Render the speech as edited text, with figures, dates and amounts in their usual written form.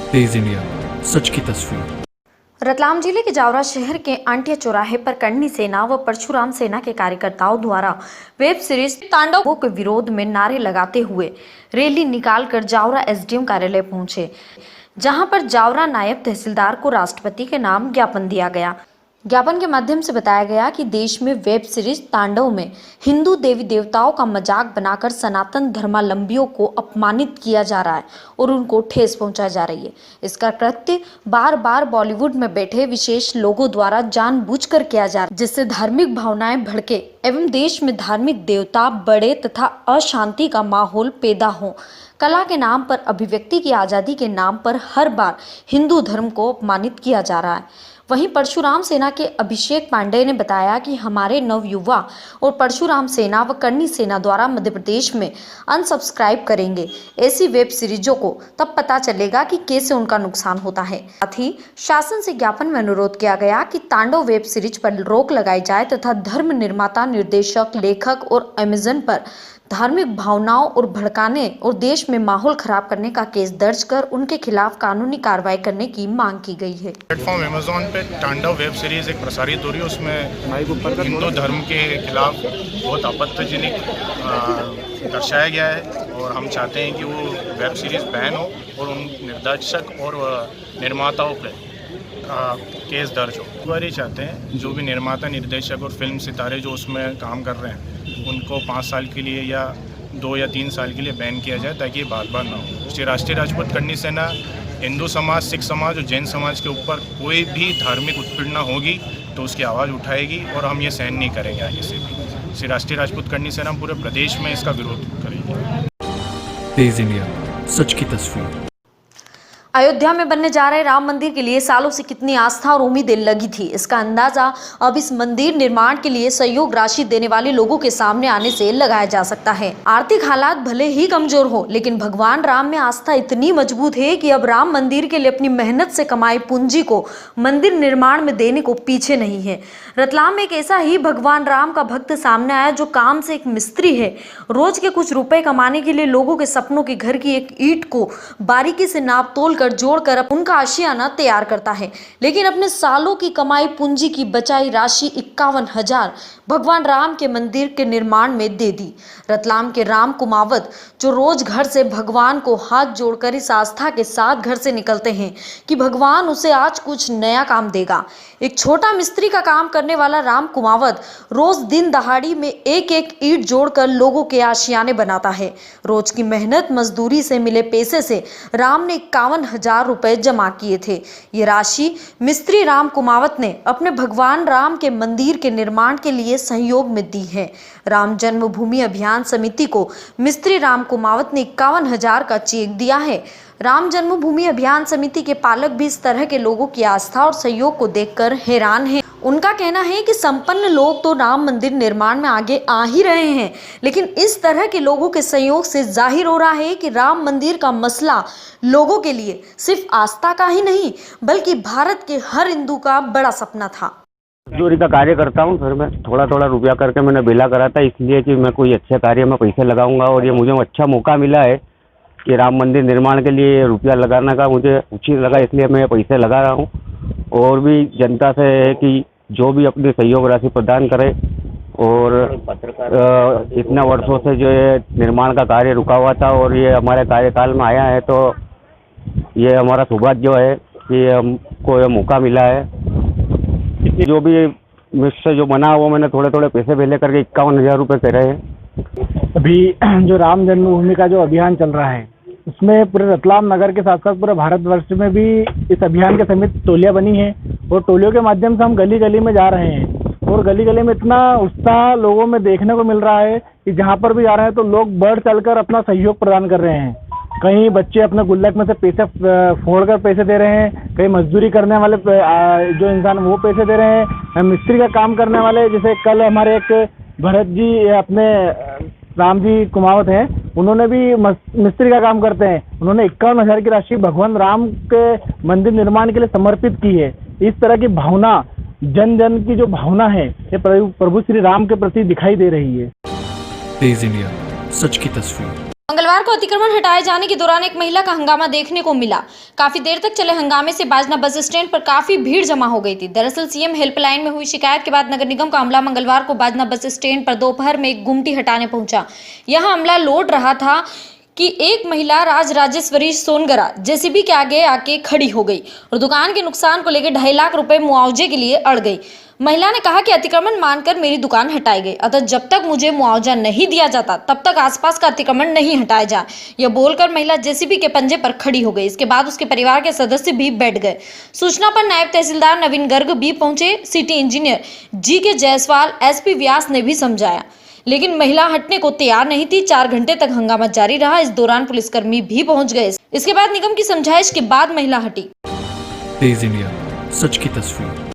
तेज India, सच की तस्वीर। रतलाम जिले के जावरा शहर के आंटिया चौराहे पर करनी सेना व परशुराम सेना के कार्यकर्ताओं द्वारा वेब सीरीज तांडव के विरोध में नारे लगाते हुए रैली निकालकर जावरा एसडीएम कार्यालय पहुंचे, जहां पर जावरा नायब तहसीलदार को राष्ट्रपति के नाम ज्ञापन दिया गया। ज्ञापन के माध्यम से बताया गया कि देश में वेब सीरीज तांडव में हिंदू देवी देवताओं का मजाक बनाकर सनातन धर्मावलंबियों को अपमानित किया जा रहा है और उनको ठेस पहुंचाई जा रही है। इसका कृत्य बार बार बॉलीवुड में बैठे विशेष लोगों द्वारा जानबूझकर किया जा रहा है, जिससे धार्मिक भावनाएं भड़के एवं देश में धार्मिक देवता बढ़े तथा अशांति का माहौल पैदा हो। कला के नाम पर, अभिव्यक्ति की आज़ादी के नाम पर हर बार हिंदू धर्म को अपमानित किया जा रहा है। वहीं परशुराम सेना के अभिषेक पांडेय ने बताया कि हमारे नवयुवा और परशुराम सेना व करनी सेना द्वारा मध्य प्रदेश में अनसब्सक्राइब करेंगे ऐसी वेब सीरीजों को, तब पता चलेगा कि कैसे उनका नुकसान होता है। साथ ही शासन से ज्ञापन में अनुरोध किया गया कि तांडव वेब सीरीज पर रोक लगाई जाए तथा धर्म निर्माता, निर्देशक, लेखक और अमेजन पर धार्मिक भावनाओं और भड़काने और देश में माहौल खराब करने का केस दर्ज कर उनके खिलाफ कानूनी कार्रवाई करने की मांग की गई है। प्लेटफॉर्म अमेजोन पे तांडव वेब सीरीज एक प्रसारित हो रही है, उसमें हिंदू धर्म के खिलाफ बहुत आपत्तिजनक दर्शाया गया है और हम चाहते हैं कि वो वेब सीरीज बैन हो और उन निर्देशक और निर्माताओं पे केस दर्ज हो। बारी चाहते हैं जो भी निर्माता, निर्देशक और फिल्म सितारे जो उसमें काम कर रहे हैं उनको 5 साल के लिए या 2 या 3 साल के लिए बैन किया जाए ताकि ये बार बार ना हो। श्री राष्ट्रीय राजपूत करनी सेना हिंदू समाज, सिख समाज और जैन समाज के ऊपर कोई भी धार्मिक उत्पीड़ना होगी तो उसकी आवाज़ उठाएगी और हम ये सहन नहीं करेंगे आगे से भी। श्री राष्ट्रीय राजपूत करनी सेना पूरे प्रदेश में इसका विरोध करेगी। तेज इंडिया, सच की तस्वीर। अयोध्या में बनने जा रहे राम मंदिर के लिए सालों से कितनी आस्था और उम्मीदें लगी थी, इसका अंदाजा अब इस मंदिर निर्माण के लिए सहयोग राशि देने वाले लोगों के सामने आने से लगाया जा सकता है। आर्थिक हालात भले ही कमजोर हो, लेकिन भगवान राम में आस्था इतनी मजबूत है कि अब राम मंदिर के लिए अपनी मेहनत से कमाई पूंजी को मंदिर निर्माण में देने को पीछे नहीं है। रतलाम में एक ऐसा ही भगवान राम का भक्त सामने आया जो काम से एक मिस्त्री है। रोज के कुछ रुपए कमाने के लिए लोगों के सपनों के घर की एक ईंट को बारीकी से नाप तोल कर जोड़कर उनका आशियाना तैयार करता है, लेकिन अपने सालों की कमाई पूंजी की बचाई राशि 51,000 भगवान राम के मंदिर के निर्माण में दे दी। रतलाम के राम कुमावत जो रोज घर से भगवान को हाथ जोड़कर इस आस्था के साथ घर से निकलते हैं कि भगवान उसे आज कुछ नया काम देगा। एक छोटा मिस्त्री का काम करने वाला राम कुमावत रोज दिन दहाड़ी में एक एक ईंट जोड़कर लोगों के आशियाने बनाता है। रोज की मेहनत मजदूरी से मिले पैसे से राम ने 51,000 रुपए जमा किए थे। ये राशि मिस्त्री राम कुमावत ने अपने भगवान राम के मंदिर के निर्माण के लिए सहयोग में दी है। राम जन्मभूमि अभियान समिति को मिस्त्री राम कुमावत ने 51,000 का चेक दिया है। राम जन्मभूमि अभियान समिति के पालक भी इस तरह के लोगों की आस्था और सहयोग को देखकर हैरान हैं। उनका कहना है कि संपन्न लोग तो राम मंदिर निर्माण में आगे आ ही रहे हैं, लेकिन इस तरह के लोगों के सहयोग से जाहिर हो रहा है कि राम मंदिर का मसला लोगों के लिए सिर्फ आस्था का ही नहीं बल्कि भारत के हर हिंदू का बड़ा सपना था। मजदूरी का कार्य करता हूँ, फिर मैं थोड़ा थोड़ा रुपया करके मैंने बेला करा था, इसलिए कि मैं कोई अच्छे कार्य में पैसे लगाऊंगा और ये मुझे अच्छा मौका मिला है कि राम मंदिर निर्माण के लिए रुपया लगाने का मुझे उचित लगा, इसलिए मैं पैसे लगा रहा हूँ। और भी जनता से है कि जो भी अपनी सहयोग राशि प्रदान करे और इतना वर्षों से जो ये निर्माण का कार्य रुका हुआ था और ये हमारे कार्यकाल में आया है, तो ये हमारा सौभाग्य है कि हमको ये मौका मिला है। जो भी मुझसे जो बना वो मैंने थोड़े थोड़े पैसे भेजे करके 51,000 रुपये कह रहे हैं। अभी जो राम जन्मभूमि का जो अभियान चल रहा है उसमें पूरे रतलाम नगर के साथ साथ पूरे भारतवर्ष में भी इस अभियान के समेत टोलियां बनी हैं और टोलियों के माध्यम से हम गली गली में जा रहे हैं और गली गली में इतना उत्साह लोगों में देखने को मिल रहा है कि जहां पर भी जा रहे हैं तो लोग बढ़ चढ़कर अपना सहयोग प्रदान कर रहे हैं। कहीं बच्चे अपने गुल्लक में से पैसे फोड़कर पैसे दे रहे हैं, कहीं मजदूरी करने वाले जो इंसान वो पैसे दे रहे हैं, मिस्त्री का काम करने वाले, जैसे कल हमारे एक भरत जी अपने राम जी कुमावत हैं, उन्होंने भी मिस्त्री का काम करते हैं, उन्होंने 51,000 की राशि भगवान राम के मंदिर निर्माण के लिए समर्पित की है। इस तरह की भावना, जन जन की जो भावना है ये प्रभु श्री राम के प्रति दिखाई दे रही है। तेज इंडिया, सच की तस्वीर। मंगलवार को अतिक्रमण हटाए जाने के दौरान एक महिला का हंगामा देखने को मिला। काफी देर तक चले हंगामे से बाजना बस स्टैंड पर काफी भीड़ जमा हो गई थी। दरअसल सीएम हेल्पलाइन में हुई शिकायत के बाद नगर निगम का अमला मंगलवार को बाजना बस स्टैंड पर दोपहर में एक गुमटी हटाने पहुंचा। यहां अमला लौट रहा था कि एक महिला राजेश्वरी सोनगरा जेसीबी के आगे आके खड़ी हो गई और दुकान के नुकसान को लेकर 2.5 लाख रुपए मुआवजे के लिए अड़ गई। महिला ने कहा कि अतिक्रमण मानकर मेरी दुकान हटाई गई, अतः जब तक मुझे मुआवजा नहीं दिया जाता तब तक आसपास का अतिक्रमण नहीं हटाया जाए। यह बोलकर महिला जेसीबी के पंजे पर खड़ी हो गई। इसके बाद उसके परिवार के सदस्य भी बैठ गए। सूचना पर नायब तहसीलदार नवीन गर्ग भी पहुंचे। सिटी इंजीनियर जी.के. जायसवाल, एसपी व्यास ने भी समझाया, लेकिन महिला हटने को तैयार नहीं थी। 4 घंटे तक हंगामा जारी रहा। इस दौरान पुलिसकर्मी भी पहुंच गए। इसके बाद निगम की समझाइश के बाद महिला हटी। तेज इंडिया, सच की तस्वीर।